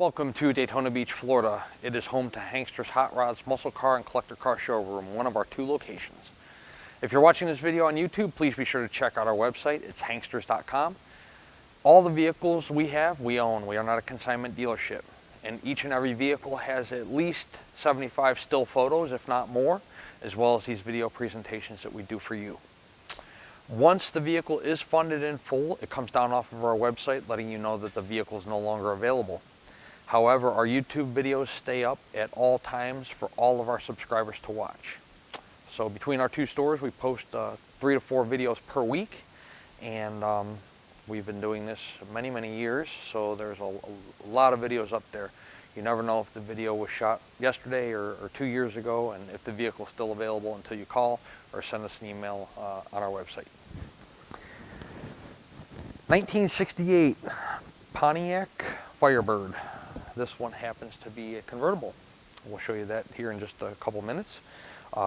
Welcome to Daytona Beach, Florida. It is home to Hankster's Hot Rods Muscle Car and Collector Car Showroom, one of our 2 locations. If you're watching this video on YouTube, please be sure to check out our website. It's hanksters.com. All the vehicles we have, we own. We are not a consignment dealership. And each and every vehicle has at least 75 still photos, if not more, as well as these video presentations that we do for you. Once the vehicle is funded in full, it comes down off of our website letting you know that the vehicle is no longer available. However, our YouTube videos stay up at all times for all of our subscribers to watch. So between our 2 stores, we post 3 to 4 videos per week, and we've been doing this many years, so there's a lot of videos up there. You never know if the video was shot yesterday or 2 years ago, and if the vehicle is still available until you call or send us an email on our website. 1968 Pontiac Firebird. This one happens to be a convertible. We'll show you that here in just a couple minutes.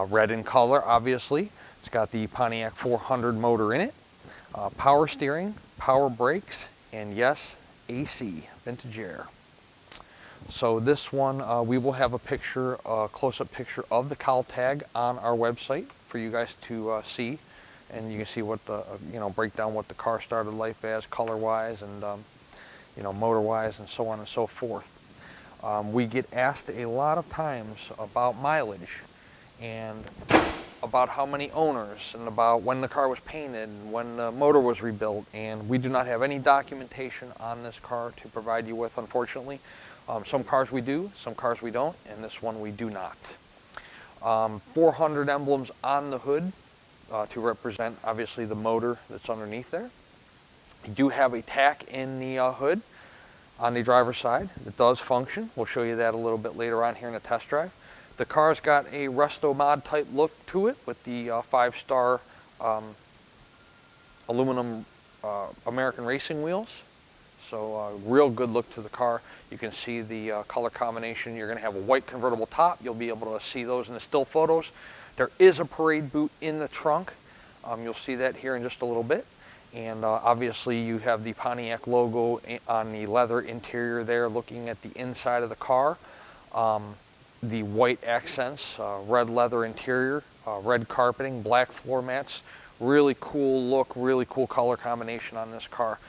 Red in color, obviously. It's got the Pontiac 400 motor in it. Power steering, power brakes, and yes, AC, vintage air. So this one, we will have a picture, a close-up picture of the cowl tag on our website for you guys to see. And you can see what the, break down what the car started life as, color-wise, and motor-wise, and so on and so forth. We get asked a lot of times about mileage and about how many owners and about when the car was painted and when the motor was rebuilt, and we do not have any documentation on this car to provide you with, unfortunately. Some cars we do, some cars we don't, and this one we do not. 400 emblems on the hood to represent obviously the motor that's underneath there. You do have a tack in the hood on the driver's side. It does function. We'll show you that a little bit later on here in a test drive. The car's got a resto mod type look to it with the 5-star aluminum American racing wheels. So real good look to the car. You can see the color combination. You're going to have a white convertible top. You'll be able to see those in the still photos. There is a parade boot in the trunk. You'll see that here in just a little bit. And obviously you have the Pontiac logo on the leather interior there looking at the inside of the car. The white accents, red leather interior, red carpeting, black floor mats. Really cool look, really cool color combination on this car.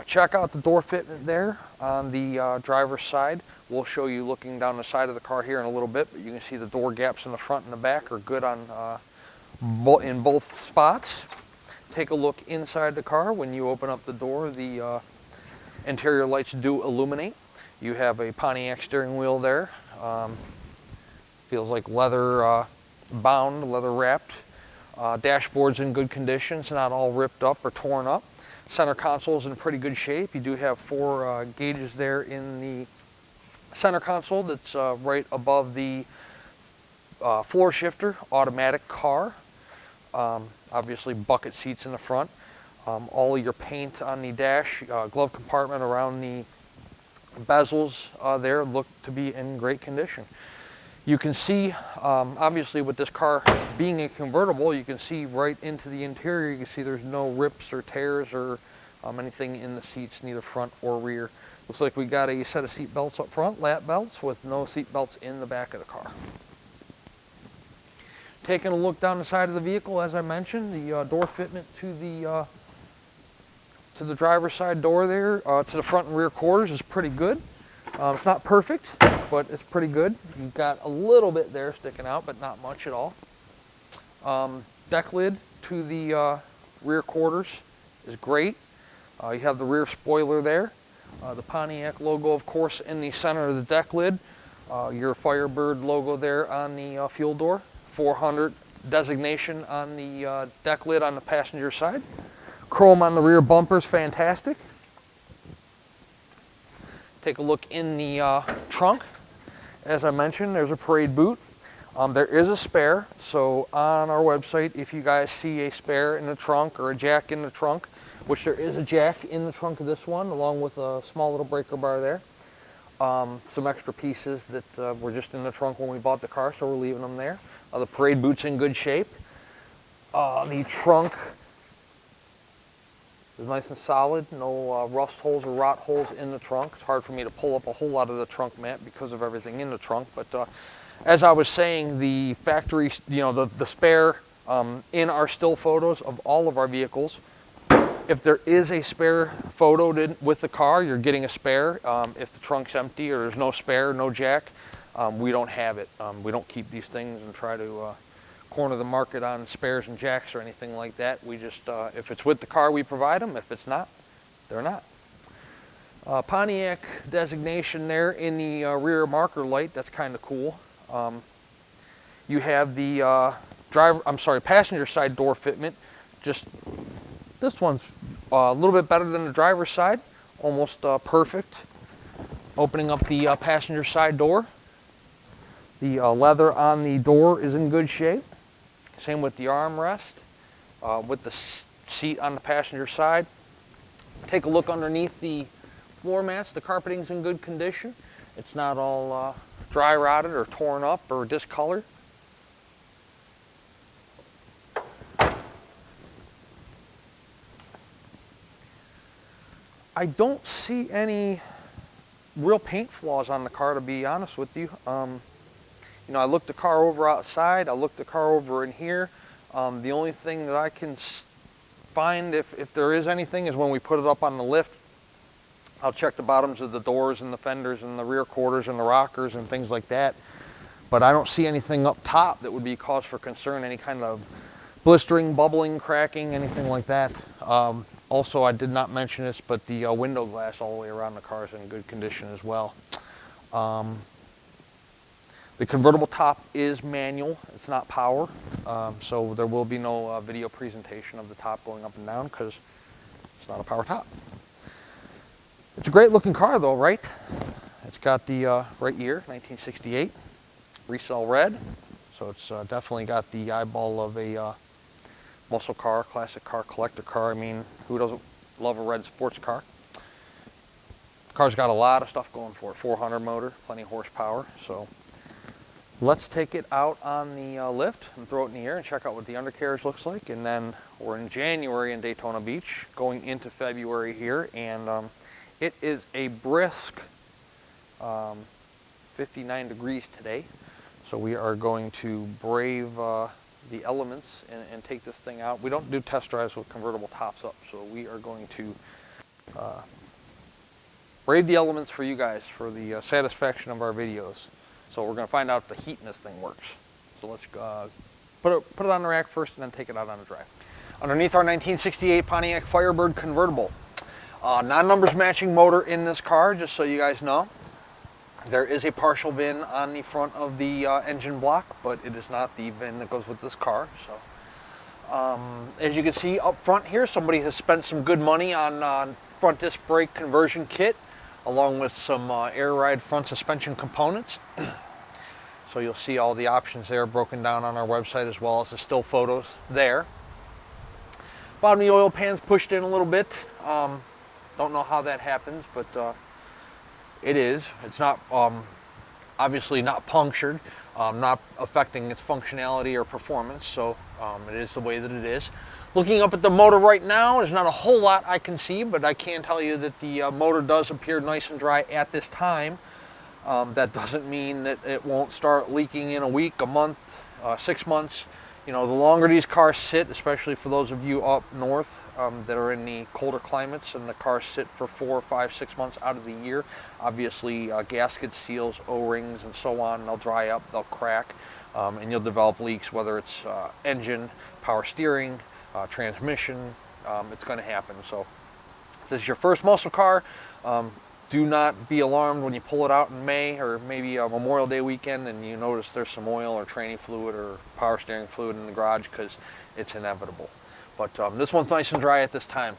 Check out the door fitment there on the driver's side. We'll show you looking down the side of the car here in a little bit, but you can see the door gaps in the front and the back are good on in both spots. Take a look inside the car. When you open up the door, the interior lights do illuminate. You have a Pontiac steering wheel there. Feels like leather bound, leather wrapped. Dashboard's in good condition. It's not all ripped up or torn up. Center console's in pretty good shape. You do have 4 gauges there in the center console that's right above the floor shifter, automatic car. Obviously bucket seats in the front. All of your paint on the dash, glove compartment around the bezels there look to be in great condition. You can see, obviously with this car being a convertible, you can see right into the interior. You can see there's no rips or tears or anything in the seats, neither front or rear. Looks like we got a set of seat belts up front, lap belts, with no seat belts in the back of the car. Taking a look down the side of the vehicle, as I mentioned, the door fitment to the driver's side door there, to the front and rear quarters is pretty good. It's not perfect, but it's pretty good. You've got a little bit there sticking out, but not much at all. Deck lid to the rear quarters is great. You have the rear spoiler there. The Pontiac logo, of course, in the center of the deck lid. Your Firebird logo there on the fuel door. 400 designation on the deck lid on the passenger side. Chrome on the rear bumpers, fantastic. Take a look in the trunk. As I mentioned, there's a parade boot. There is a spare, so on our website, if you guys see a spare in the trunk or a jack in the trunk, which there is a jack in the trunk of this one, along with a small little breaker bar there. Some extra pieces that were just in the trunk when we bought the car, so we're leaving them there. The parade boot's in good shape. The trunk is nice and solid. No rust holes or rot holes in the trunk. It's hard for me to pull up a whole lot of the trunk mat because of everything in the trunk. But as I was saying, the factory, the spare in our still photos of all of our vehicles, if there is a spare photo with the car, you're getting a spare. If the trunk's empty or there's no spare, no jack, we don't have it. We don't keep these things and try to corner the market on spares and jacks or anything like that. We just, if it's with the car, we provide them. If it's not, they're not. Pontiac designation there in the rear marker light. That's kind of cool. You have the passenger side door fitment. Just this one's a little bit better than the driver's side, almost perfect. Opening up the passenger side door. The leather on the door is in good shape. Same with the armrest, with the seat on the passenger side. Take a look underneath the floor mats. The carpeting's in good condition. It's not all dry rotted or torn up or discolored. I don't see any real paint flaws on the car, to be honest with you. I looked the car over outside, I looked the car over in here. The only thing that I can find, if there is anything, is when we put it up on the lift. I'll check the bottoms of the doors and the fenders and the rear quarters and the rockers and things like that. But I don't see anything up top that would be cause for concern, any kind of blistering, bubbling, cracking, anything like that. Also, I did not mention this, but the window glass all the way around the car is in good condition as well. The convertible top is manual, it's not power, so there will be no video presentation of the top going up and down because it's not a power top. It's a great looking car though, right? It's got the right year, 1968, resale red, so it's definitely got the eyeball of a muscle car, classic car, collector car. I mean, who doesn't love a red sports car? The car's got a lot of stuff going for it, 400 motor, plenty of horsepower, so. Let's take it out on the lift and throw it in the air and check out what the undercarriage looks like. And then we're in January in Daytona Beach, going into February here, and it is a brisk 59 degrees today. So we are going to brave the elements and take this thing out. We don't do test drives with convertible tops up, so we are going to brave the elements for you guys for the satisfaction of our videos. So we're going to find out if the heat in this thing works. So let's put it on the rack first and then take it out on the drive. Underneath our 1968 Pontiac Firebird convertible. Non-numbers matching motor in this car, just so you guys know. There is a partial VIN on the front of the engine block, but it is not the VIN that goes with this car. So, as you can see up front here, somebody has spent some good money on front disc brake conversion kit, along with some air ride front suspension components. So you'll see all the options there broken down on our website, as well as the still photos there. Bottom of the oil pan's pushed in a little bit. Don't know how that happens, but it is. It's not obviously not punctured, not affecting its functionality or performance, so it is the way that it is. Looking up at the motor right now, there's not a whole lot I can see, but I can tell you that the motor does appear nice and dry at this time. That doesn't mean that it won't start leaking in a week, a month, 6 months. The longer these cars sit, especially for those of you up north that are in the colder climates and the cars sit for 4, 5, 6 months out of the year, obviously gaskets, seals, O-rings, and so on, they'll dry up, they'll crack, and you'll develop leaks, whether it's engine, power steering, transmission. It's going to happen. So if this is your first muscle car, do not be alarmed when you pull it out in May or maybe a Memorial Day weekend and you notice there's some oil or training fluid or power steering fluid in the garage, because it's inevitable. But this one's nice and dry at this time.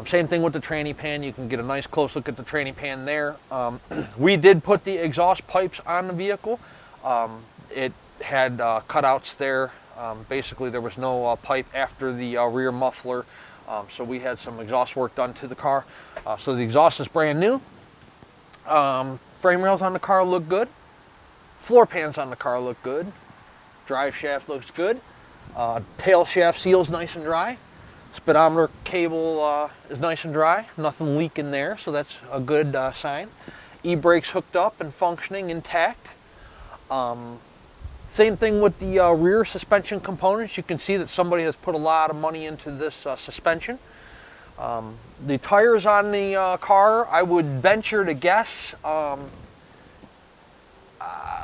Same thing with the tranny pan. You can get a nice close look at the tranny pan there. We did put the exhaust pipes on the vehicle. It had cutouts there. Basically, there was no pipe after the rear muffler, so we had some exhaust work done to the car. So the exhaust is brand new. Frame rails on the car look good. Floor pans on the car look good. Drive shaft looks good. Tail shaft seals nice and dry. Speedometer cable is nice and dry, nothing leaking there, so that's a good sign. E-brakes hooked up and functioning intact. Same thing with the rear suspension components. You can see that somebody has put a lot of money into this suspension. The tires on the car, I would venture to guess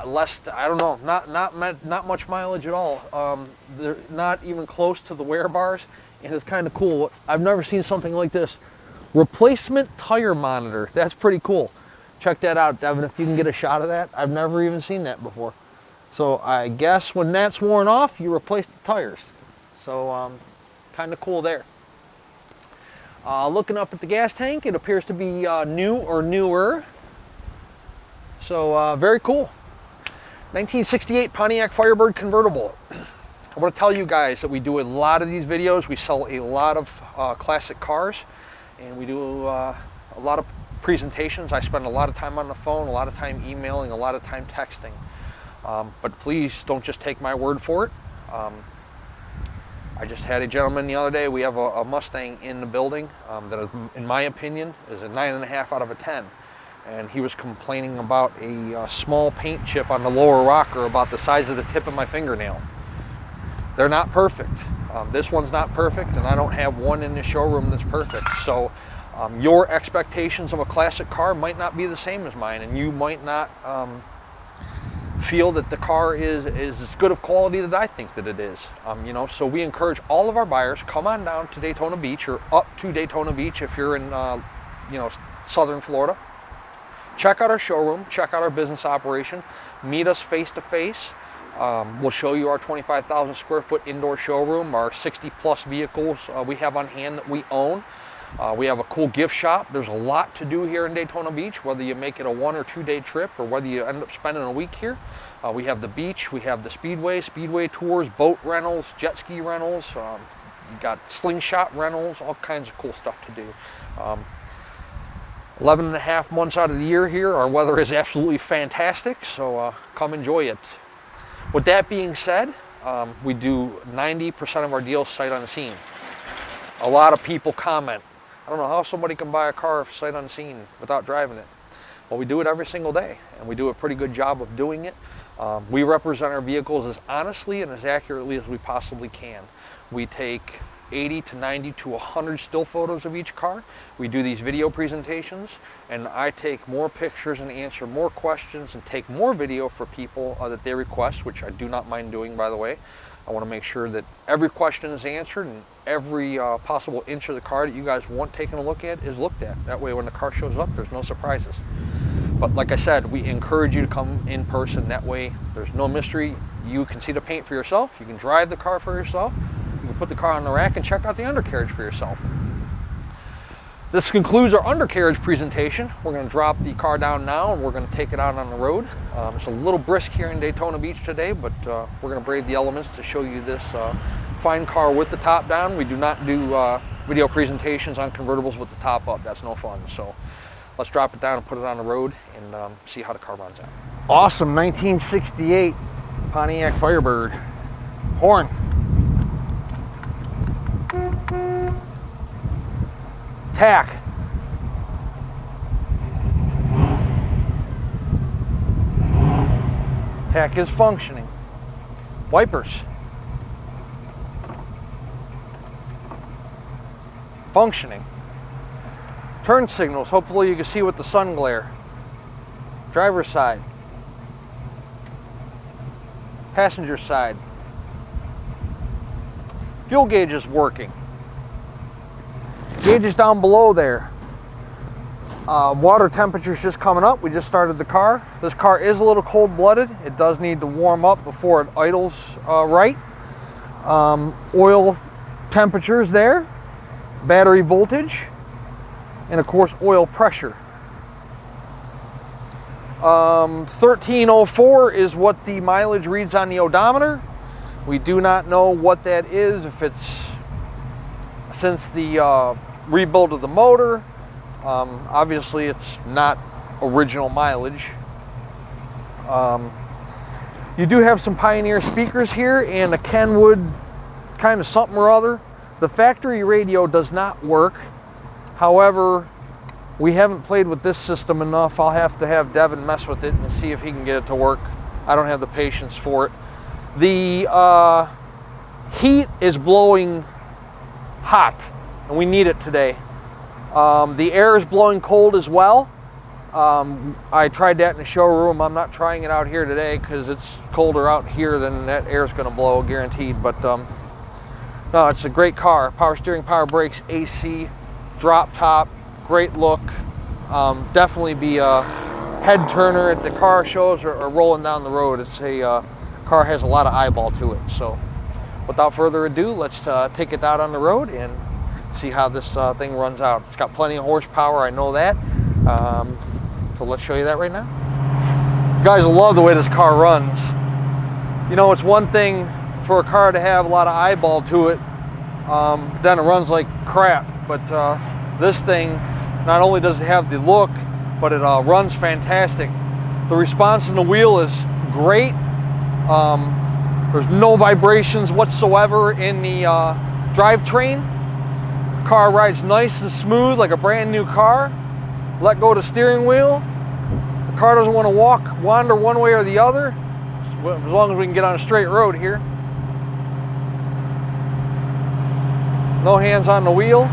less. I don't know. Not much mileage at all. They're not even close to the wear bars, and it's kind of cool. I've never seen something like this. Replacement tire monitor. That's pretty cool. Check that out, Devin, if you can get a shot of that. I've never even seen that before. So I guess when that's worn off, you replace the tires. So kind of cool there. Looking up at the gas tank, it appears to be new or newer. So very cool. 1968 Pontiac Firebird convertible. I want to tell you guys that we do a lot of these videos. We sell a lot of classic cars, and we do a lot of presentations. I spend a lot of time on the phone, a lot of time emailing, a lot of time texting. But please don't just take my word for it. I just had a gentleman the other day. We have a Mustang in the building that, in my opinion, is a 9.5 out of a 10. And he was complaining about a small paint chip on the lower rocker about the size of the tip of my fingernail. They're not perfect. This one's not perfect, and I don't have one in the showroom that's perfect. So your expectations of a classic car might not be the same as mine, and you might not feel that the car is as good of quality that I think that it is. You know, so we encourage all of our buyers, come on down to Daytona Beach, or up to Daytona Beach if you're in you know, southern Florida. Check out our showroom, check out our business operation, meet us face to face. We'll show you our 25,000 square foot indoor showroom, our 60 plus vehicles we have on hand that we own. We have a cool gift shop. There's a lot to do here in Daytona Beach, whether you make it a 1 or 2 day trip, or whether you end up spending a week here. We have the beach, we have the speedway tours, boat rentals, jet ski rentals. You got slingshot rentals, all kinds of cool stuff to do. 11.5 months out of the year here, our weather is absolutely fantastic, so come enjoy it. With that being said, we do 90% of our deals sight unseen. A lot of people comment, I don't know how somebody can buy a car sight unseen without driving it. Well, we do it every single day, and we do a pretty good job of doing it. We represent our vehicles as honestly and as accurately as we possibly can. We take 80 to 90 to 100 still photos of each car. We do these video presentations, and I take more pictures and answer more questions and take more video for people that they request, which I do not mind doing, by the way. I want to make sure that every question is answered and every possible inch of the car that you guys want taken a look at is looked at. That way when the car shows up, there's no surprises. But like I said, we encourage you to come in person. That way there's no mystery. You can see the paint for yourself. You can drive the car for yourself. You can put the car on the rack and check out the undercarriage for yourself. This concludes our undercarriage presentation. We're going to drop the car down now, and we're going to take it out on the road. It's a little brisk here in Daytona Beach today, but we're going to brave the elements to show you this fine car with the top down. We do not do video presentations on convertibles with the top up. That's no fun. So let's drop it down and put it on the road and see how the car runs out. Awesome 1968 Pontiac Firebird. Horn. Tack. Tack is functioning. Wipers. Functioning. Turn signals. Hopefully you can see with the sun glare. Driver's side. Passenger side. Fuel gauge is working. Gauge is down below there. Water temperature is just coming up. We just started the car. This car is a little cold-blooded. It does need to warm up before it idles right. Oil temperature is there. Battery voltage. And of course oil pressure. 1304 is what the mileage reads on the odometer. We do not know what that is, if it's since the rebuild of the motor. Obviously it's not original mileage. You do have some Pioneer speakers here and a Kenwood kind of something or other. The factory radio does not work. However, we haven't played with this system enough. I'll have to have Devin mess with it and see if he can get it to work. I don't have the patience for it. The heat is blowing hot, and we need it today. The air is blowing cold as well. I tried that in the showroom. I'm not trying it out here today because it's colder out here than that air is going to blow, guaranteed. But no, it's a great car. Power steering, power brakes, AC, drop top, great look. Definitely be a head turner at the car shows or rolling down the road. It's a car has a lot of eyeball to it. So without further ado, let's take it out on the road and see how this thing runs out. It's got plenty of horsepower, I know that. So let's show you that right now. You guys will love the way this car runs. You know, it's one thing for a car to have a lot of eyeball to it, then it runs like crap. But this thing, not only does it have the look, but it runs fantastic. The response in the wheel is great. There's no vibrations whatsoever in the drivetrain. Car rides nice and smooth like a brand new car. Let go of the steering wheel. The car doesn't want to wander one way or the other, as long as we can get on a straight road here. No hands on the wheel.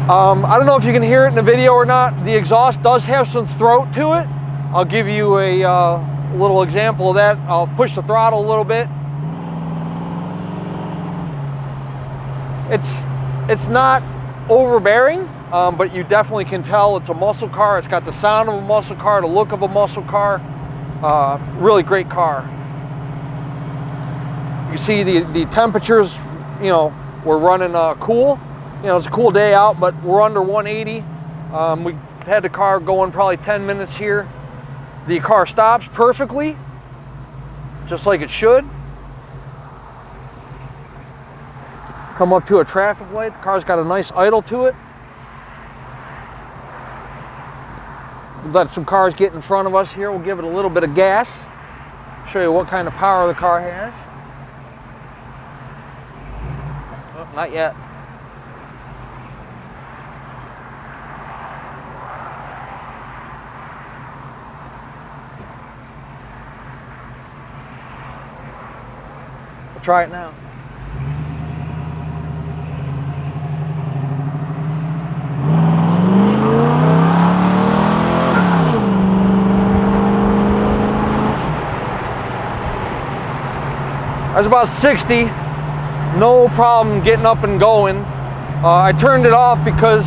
I don't know if you can hear it in the video or not. The exhaust does have some throat to it. I'll give you a little example of that. I'll push the throttle a little bit. It's not overbearing, but you definitely can tell it's a muscle car. It's got the sound of a muscle car, the look of a muscle car. Really great car. You see the temperatures, you know, we're running cool. You know, it's a cool day out, but we're under 180. We had the car going probably 10 minutes here. The car stops perfectly, just like it should. Come up to a traffic light. The car's got a nice idle to it. Let some cars get in front of us here. We'll give it a little bit of gas. Show you what kind of power the car has. Oh, not yet. We'll try it now. I was about 60, no problem getting up and going. I turned it off because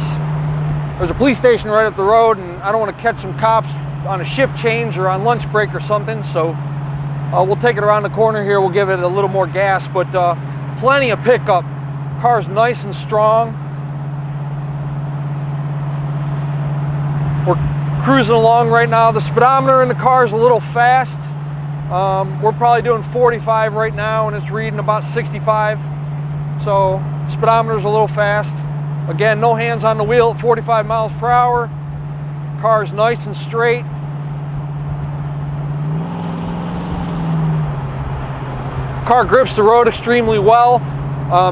there's a police station right up the road and I don't want to catch some cops on a shift change or on lunch break or something. So we'll take it around the corner here. We'll give it a little more gas, but plenty of pickup. Car's nice and strong. We're cruising along right now. The speedometer in the car is a little fast. We're probably doing 45 right now and it's reading about 65. So speedometer's a little fast. Again, no hands on the wheel at 45 miles per hour. Car's nice and straight. Car grips the road extremely well.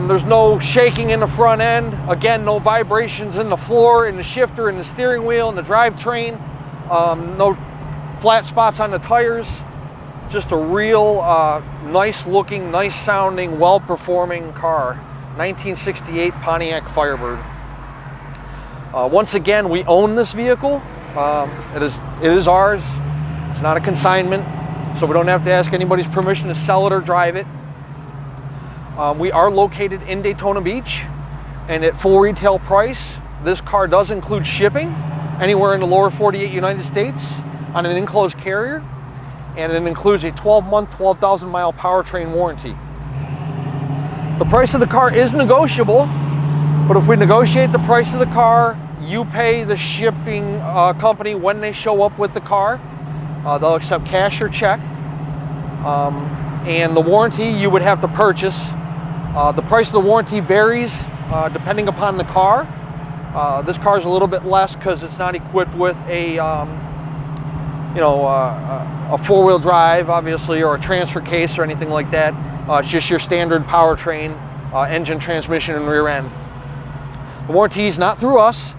There's no shaking in the front end. Again, no vibrations in the floor, in the shifter, in the steering wheel, in the drivetrain. No flat spots on the tires. Just a real nice looking, nice sounding, well performing car. 1968 Pontiac Firebird. Once again, we own this vehicle. It is ours. It's not a consignment, so we don't have to ask anybody's permission to sell it or drive it. We are located in Daytona Beach, and at full retail price, this car does include shipping anywhere in the lower 48 United States on an enclosed carrier. And it includes a 12-month, 12,000-mile powertrain warranty. The price of the car is negotiable, but if we negotiate the price of the car, you pay the shipping company when they show up with the car. They'll accept cash or check. And the warranty you would have to purchase. The price of the warranty varies depending upon the car. This car is a little bit less because it's not equipped with a a four-wheel drive, obviously, or a transfer case or anything like that. It's just your standard powertrain engine, transmission, and rear end. The warranty is not through us.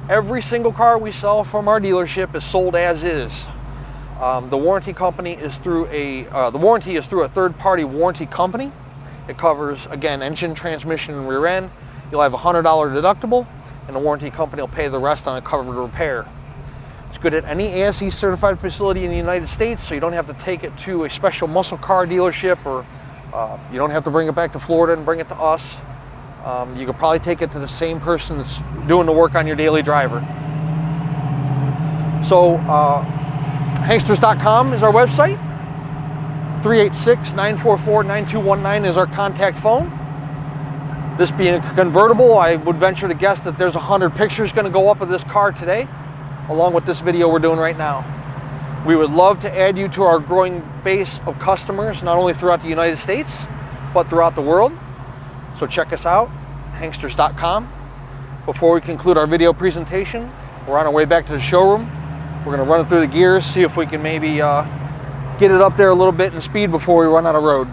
Every single car we sell from our dealership is sold as is. The warranty company is through the warranty is through a third-party warranty company. It covers, again, engine, transmission, and rear end. You'll have a $100 deductible, and the warranty company will pay the rest on a covered repair. It's good at any ASE certified facility in the United States, so you don't have to take it to a special muscle car dealership, or you don't have to bring it back to Florida and bring it to us. You could probably take it to the same person that's doing the work on your daily driver. So, Hanksters.com is our website. 386-944-9219 is our contact phone. This being a convertible, I would venture to guess that there's 100 pictures going to go up of this car today, along with this video we're doing right now. We would love to add you to our growing base of customers, not only throughout the United States, but throughout the world. So check us out, Hanksters.com. Before we conclude our video presentation, we're on our way back to the showroom. We're going to run it through the gears, see if we can maybe get it up there a little bit in speed before we run out of road.